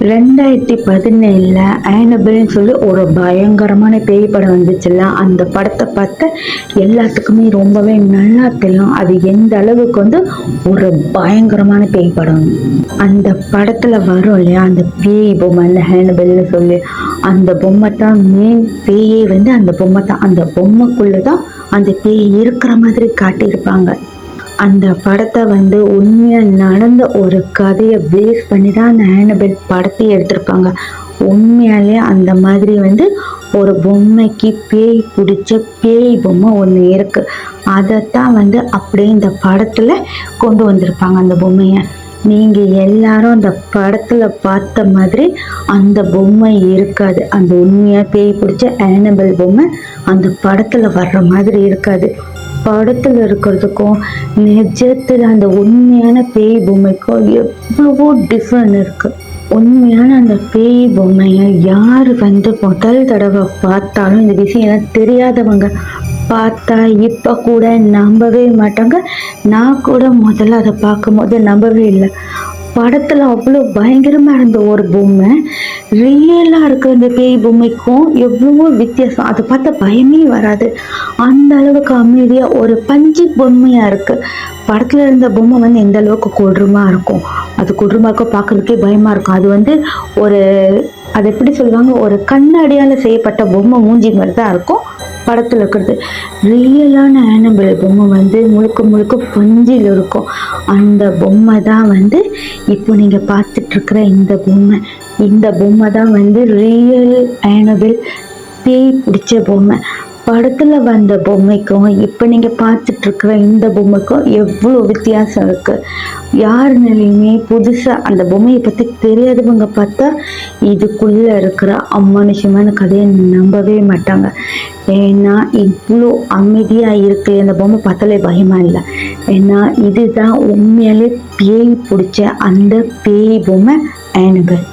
2017 ஆனபிள்னு சொல்லி ஒரு பயங்கரமான பேய் படம் வந்துச்சுல்ல. அந்த படத்தை பார்த்து எல்லாத்துக்குமே ரொம்பவே நல்லா தெரியும் அது எந்த அளவுக்கு ஒரு பயங்கரமான பேய் படம். அந்த படத்துல வரும் இல்லையா அந்த பேய் பொம்மை, அந்த ஆனபிள்னு சொல்லி அந்த பொம்மை தான் மெயின் பேயே. அந்த பொம்மை தான், அந்த பொம்மைக்குள்ளதான் அந்த பேய் இருக்கிற மாதிரி காட்டியிருப்பாங்க. அந்த படத்தை உண்மையா நடந்த ஒரு கதையை பேஸ் பண்ணி தான் அந்த ஆனபிள் படத்தையே எடுத்திருப்பாங்க. உண்மையாலே அந்த மாதிரி ஒரு பொம்மைக்கு பேய் பிடிச்ச பேய் பொம்மை ஒன்று இருக்கு. அதைத்தான் அப்படியே இந்த படத்துல கொண்டு வந்திருப்பாங்க. அந்த பொம்மையை நீங்க எல்லாரும் அந்த படத்துல பார்த்த மாதிரி அந்த பொம்மை இருக்காது. அந்த உண்மையா பேய் பிடிச்ச ஆனபிள் பொம்மை அந்த படத்துல வர்ற மாதிரி இருக்காது. படத்துல இருக்கிறதுக்கும் நிஜத்துல அந்த உண்மையான பேய் பொம்மைக்கும் எவ்வளவோ டிஃப்ரெண்ட் இருக்கு. உண்மையான அந்த பேய் பொம்மையை யார் முதல் தடவை பார்த்தாலும் இந்த விஷயம் தெரியாதவங்க பார்த்தா இப்ப கூட நம்பவே மாட்டாங்க. நான் கூட முதல்ல அதை பார்க்கும்போது நம்பவே இல்லை. படத்துல அவ்வளோ பயங்கரமா இருந்த ஒரு பொம்மை ரியலா இருக்கிற இந்த பேய் பொம்மைக்கும் எவ்வளவோ வித்தியாசம். அதை பார்த்தா பயமே வராது. அந்த அளவுக்கு அமைதியா ஒரு பஞ்சு பொம்மையா இருக்கு. படத்துல இருந்த பொம்மை எந்த அளவுக்கு கொடூரமா இருக்கும், அது கொடூரமா இருக்கும், பார்க்கறதுக்கே பயமா இருக்கும். அது ஒரு அது எப்படி சொல்லுவாங்க, ஒரு கண்ணாடியால செய்யப்பட்ட பொம்மை மூஞ்சி மாதிரி தான் இருக்கும் படத்துல இருக்கிறது. ரியலான ஆனபிள் பொம்மை முழுக்க முழுக்க பஞ்சில் இருக்கும். அந்த பொம்மை தான் இப்போ நீங்க பார்த்துட்டு இருக்கிற இந்த பொம்மை தான் ரியல் ஆனபிள் பேய் பிடிச்ச பொம்மை. படத்துல வந்த பொம்மைக்கும் இப்போ நீங்க பார்த்துட்டு இருக்கிற இந்த பொம்மைக்கும் எவ்வளோ வித்தியாசம் இருக்கு. யாருனாலையுமே புதுசா அந்த பொம்மையை பத்தி தெரியாதவங்க பார்த்தா இதுக்குள்ள இருக்கிற அமானுஷமான கதையை நம்பவே மாட்டாங்க. ஏன்னா இவ்வளோ அமைதியா இருக்கு. அந்த பொம்மை பார்த்தாலே பயமா இல்லை. ஏன்னா இதுதான் உண்மையாலே பேய் பிடிச்ச அந்த பேய் பொம்மை ஆனபிள்.